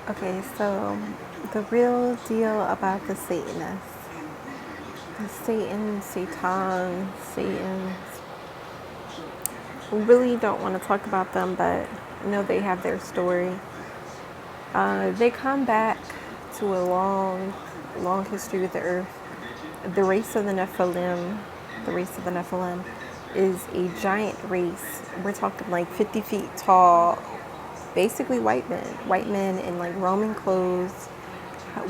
Okay, so the real deal about the Satanists, the Satans, we really don't want to talk about them, but I know they have their story. They come back to a long history with the earth. The race of the Nephilim, the race of the Nephilim, is a giant race. We're talking like 50 feet tall, basically white men in like Roman clothes,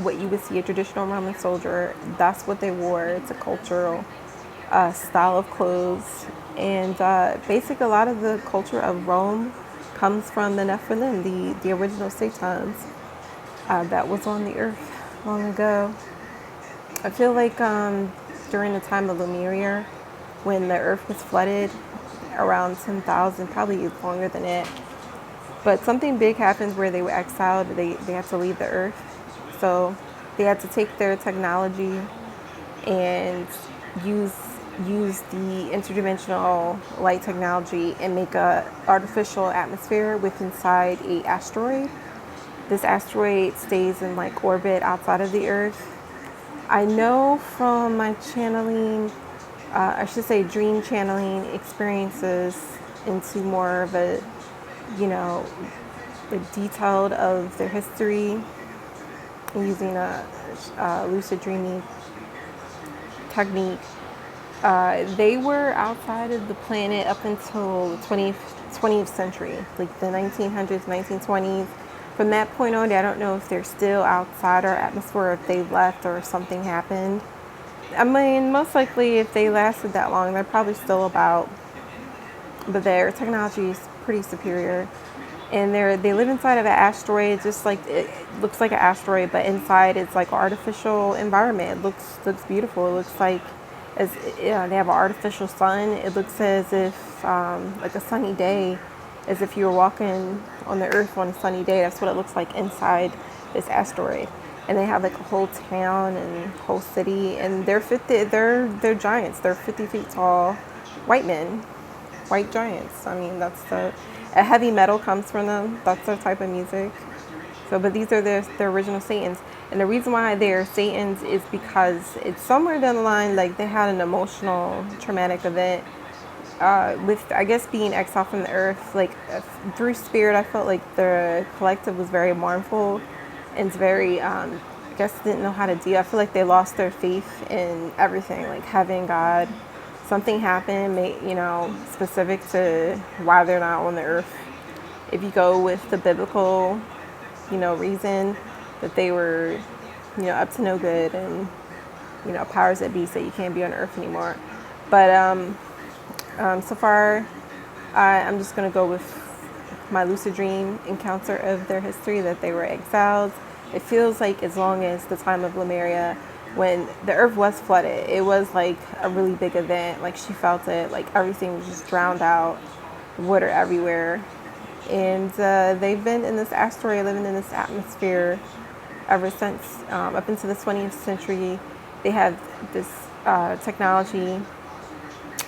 what you would see a traditional Roman soldier. That's what they wore. It's a cultural style of clothes, and basically a lot of the culture of Rome comes from the Nephilim, the original Satans that was on the earth long ago. I feel like during the time of Lumiere, when the earth was flooded around 10,000, probably longer than it, but something big happened where they were exiled. They had to leave the earth. So they had to take their technology and use use the interdimensional light technology and make a artificial atmosphere with inside a asteroid. This asteroid stays in like orbit outside of the earth. I know from my channeling, I should say dream channeling experiences into more of a, you know, the detailed of their history using a lucid dreaming technique. They were outside of the planet up until the 20th century, like the 1900s, 1920s. From that point on, I don't know if they're still outside our atmosphere, or if they left or something happened. I mean, most likely if they lasted that long, they're probably still about, but their technology is pretty superior. And they live inside of an asteroid, just like it looks like an asteroid, but inside it's like an artificial environment. It looks beautiful. It looks like as they have an artificial sun. It looks as if like a sunny day, as if you were walking on the earth on a sunny day. That's what it looks like inside this asteroid. And they have like a whole town and whole city, and they're giants. They're 50 feet tall, white men, white giants. I mean, that's a heavy metal comes from them. That's their type of music. So, but these are their original Satans, and the reason why they're Satans is because it's somewhere down the line, like they had an emotional, traumatic event with, I guess, being exiled from the earth. Like through spirit, I felt like the collective was very mournful and it's very, I guess, didn't know how to deal. I feel like they lost their faith in everything, like heaven, God. Something happened, specific to why they're not on the earth. If you go with the biblical, reason that they were, up to no good, and powers that be say you can't be on earth anymore. But so far, I'm just gonna go with my lucid dream encounter of their history, that they were exiled. It feels like as long as the time of Lemuria, when the earth was flooded, it was like a really big event. Like she felt it, like everything was just drowned out, water everywhere. And they've been in this asteroid, living in this atmosphere ever since, up into the 20th century. They have this technology,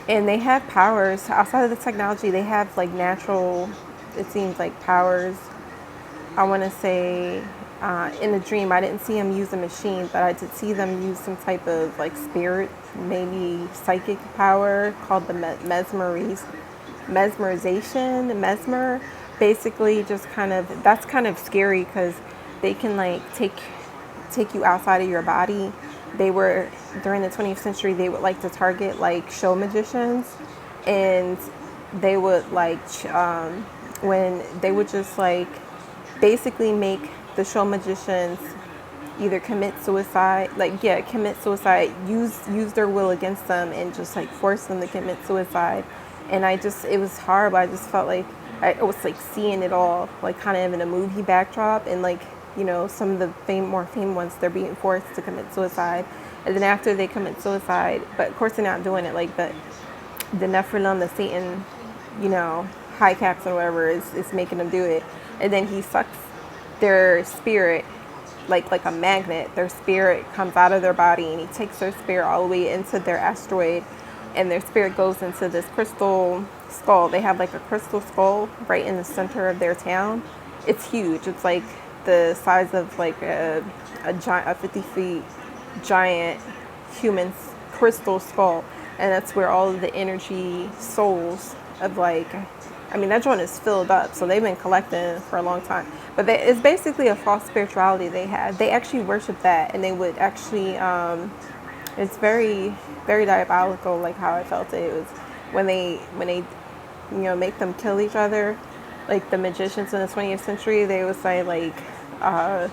and they have powers. Outside of the technology, they have like natural, it seems like, powers. I want to say in the dream, I didn't see them use a machine, but I did see them use some type of like spirit, maybe psychic power called the mesmerization. Mesmer, basically, just kind of, that's kind of scary because they can like take you outside of your body. They were, during the 20th century, they would like to target like show magicians, and they would like when they would just like basically make the show magicians either commit suicide, use their will against them, and just like force them to commit suicide. And it was horrible. I just felt like I was like seeing it all, like kind of in a movie backdrop, and like, some of the more famous ones, they're being forced to commit suicide. And then after they commit suicide, but of course they're not doing it like the Nephilim, the Satan, high caps or whatever is making them do it. And then he sucks their spirit like a magnet. Their spirit comes out of their body, and he takes their spirit all the way into their asteroid, and their spirit goes into this crystal skull. They have like a crystal skull right in the center of their town. It's huge. It's like the size of like a 50 feet giant human crystal skull, and that's where all of the energy souls of like, I mean, that joint is filled up, so they've been collecting for a long time. But it's basically a false spirituality they had. They actually worship that, and they would actually, it's very, very diabolical, like how I felt it. It was when they, make them kill each other, like the magicians in the 20th century, they would say like, how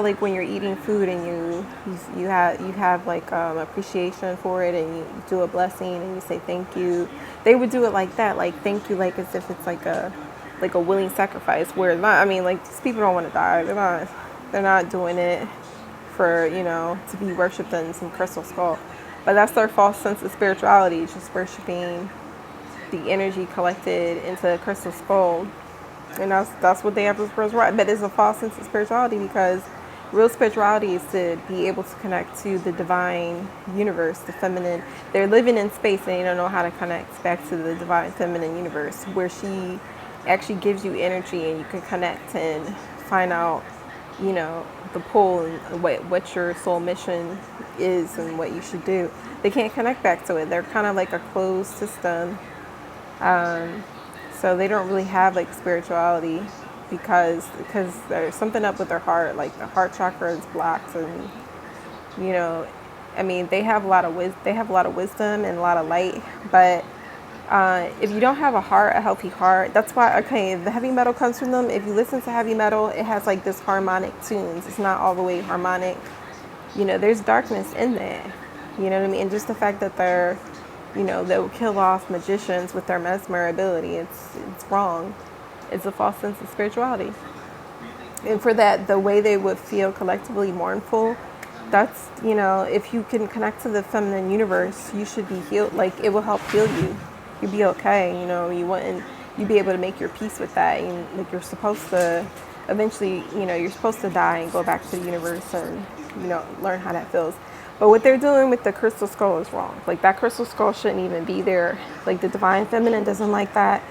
like when you're eating food and you have like appreciation for it, and you do a blessing and you say thank you. They would do it like that, like thank you, like as if it's like a willing sacrifice. Where not, I mean, like these people don't want to die. They're not doing it for to be worshipped in some crystal skull. But that's their false sense of spirituality, just worshiping the energy collected into a crystal skull. And that's what they have as spirituality. But it's a false sense of spirituality, because real spirituality is to be able to connect to the divine universe, the feminine. They're living in space and they don't know how to connect back to the divine feminine universe, where she actually gives you energy and you can connect and find out, the pull and what your soul mission is and what you should do. They can't connect back to it. They're kind of like a closed system. So they don't really have like spirituality, because there's something up with their heart, like the heart chakra is blocked, and I mean, they have a lot of wisdom and a lot of light, but if you don't have a healthy heart, that's why the heavy metal comes from them. If you listen to heavy metal, it has like this harmonic tunes. It's not all the way harmonic. There's darkness in there. You know what I mean? And just the fact that they'll kill off magicians with their mesmer ability. It's wrong. It's a false sense of spirituality. And for that, the way they would feel collectively mournful, that's, if you can connect to the feminine universe, you should be healed. Like, it will help heal you. You'll be okay. You'd be able to make your peace with that. And like, you're supposed to eventually, you're supposed to die and go back to the universe and, learn how that feels. But what they're doing with the crystal skull is wrong. Like, that crystal skull shouldn't even be there. Like, the divine feminine doesn't like that.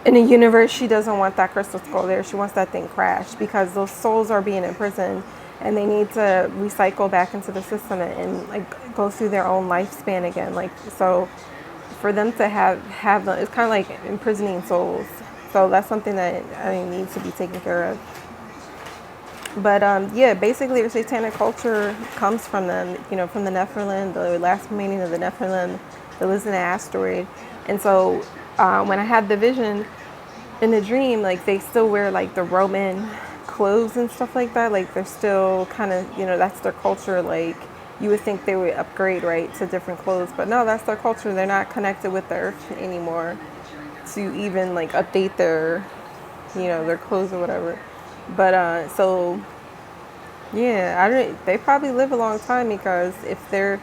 In the universe, she doesn't want that crystal skull there. She wants that thing crashed, because those souls are being imprisoned and they need to recycle back into the system and like go through their own lifespan again. Like, so for them to have them, it's kind of like imprisoning souls. So that's something that needs to be taken care of. But basically the satanic culture comes from them, from the Nephilim, the last remaining of the Nephilim that lives in an asteroid. And so when I had the vision in the dream, like they still wear like the Roman clothes and stuff like that. Like they're still kind of, that's their culture. Like you would think they would upgrade, right, to different clothes. But no, that's their culture. They're not connected with the earth anymore to even like update their, their clothes or whatever. But they probably live a long time, because if they're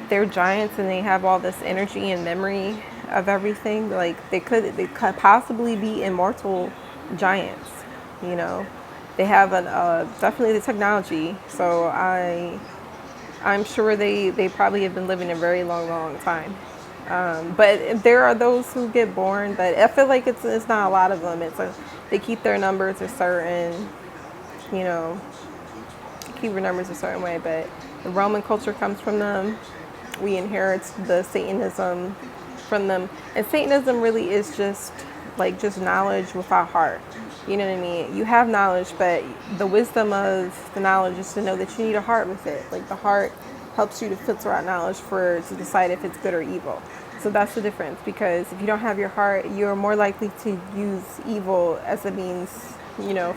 giants and they have all this energy and memory of everything, like they could possibly be immortal giants. They have definitely the technology. So I'm sure they probably have been living a very long time. But there are those who get born, but I feel like it's not a lot of them. They keep their numbers a certain, keep your numbers a certain way. But the Roman culture comes from them. We inherit the Satanism from them, and Satanism really is just knowledge without heart. You know what I mean? You have knowledge, but the wisdom of the knowledge is to know that you need a heart with it. Like the heart helps you to filter out knowledge to decide if it's good or evil. So that's the difference, because if you don't have your heart, you're more likely to use evil as a means,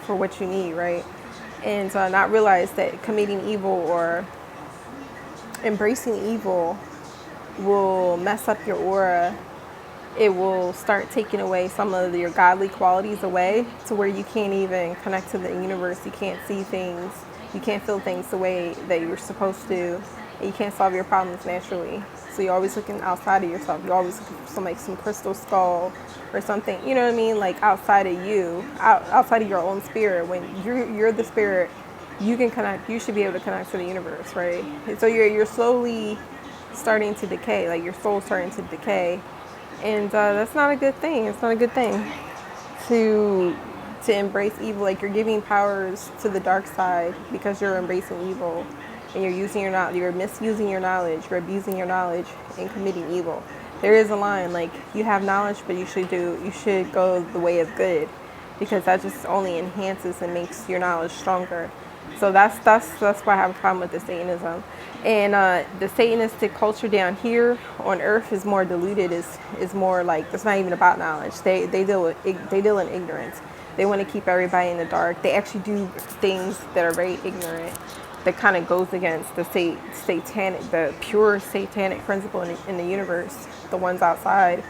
for what you need, right? And not realize that committing evil or embracing evil will mess up your aura. It will start taking away some of your godly qualities away, to where you can't even connect to the universe. You can't see things. You can't feel things the way that you're supposed to. And you can't solve your problems naturally. So you're always looking outside of yourself. You're always looking for some crystal skull or something, you know what I mean? Like outside of you, outside of your own spirit. When you're the spirit, you can connect. You should be able to connect to the universe, right? And so you're slowly starting to decay. Like your soul's starting to decay. And that's not a good thing. It's not a good thing to to embrace evil. Like, you're giving powers to the dark side because you're embracing evil, and you're using your knowledge, you're misusing your knowledge, you're abusing your knowledge, and committing evil. There is a line, like, you have knowledge, but you should go the way of good, because that just only enhances and makes your knowledge stronger. So that's why I have a problem with the Satanism. And the Satanistic culture down here on Earth is more diluted. Is more like, it's not even about knowledge. They deal in ignorance. They want to keep everybody in the dark. They actually do things that are very ignorant, that kind of goes against the the pure satanic principle in the universe. The ones outside,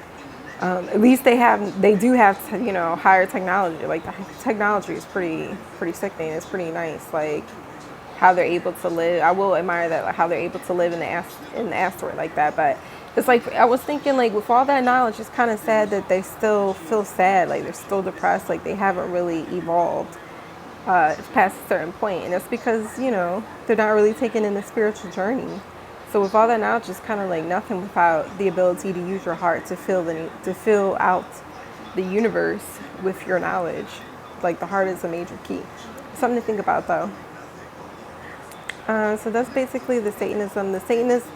at least they do have higher technology. Like, the technology is pretty sickening. It's pretty nice. Like, how they're able to live. I will admire that, like, how they're able to live in the asteroid like that. But it's like, I was thinking, like, with all that knowledge, it's kind of sad that they still feel sad. Like, they're still depressed. Like, they haven't really evolved past a certain point. And it's because they're not really taking in the spiritual journey. So with all that knowledge, it's kind of like nothing without the ability to use your heart to fill out the universe with your knowledge. Like, the heart is a major key. Something to think about, though. So that's basically the Satanism. The Satanist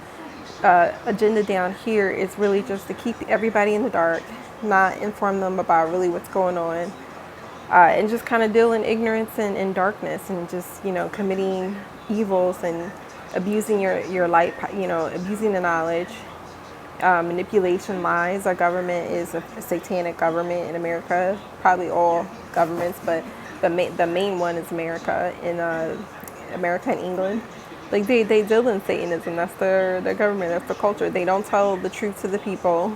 agenda down here is really just to keep everybody in the dark, not inform them about really what's going on, and just kind of deal in ignorance and darkness, and just committing evils and abusing your light, abusing the knowledge, manipulation, lies. Our government is a satanic government in America. Probably all governments, but the main one is America. America and England, like, they deal in Satanism. That's their government. That's the culture. They don't tell the truth to the people,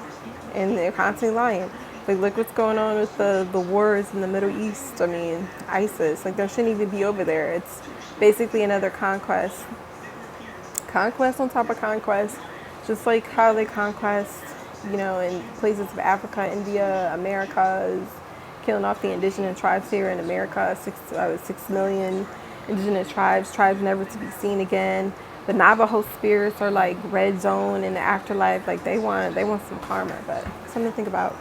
and they're constantly lying. Like, look what's going on with the wars in the Middle East. I mean, ISIS. Like, there shouldn't even be over there. It's basically another conquest on top of conquest, just like how they conquest, in places of Africa, India, America is killing off the indigenous tribes here in America. 6 million indigenous tribes never to be seen again. The Navajo spirits are like red zone in the afterlife. Like, they want some karma, but something to think about.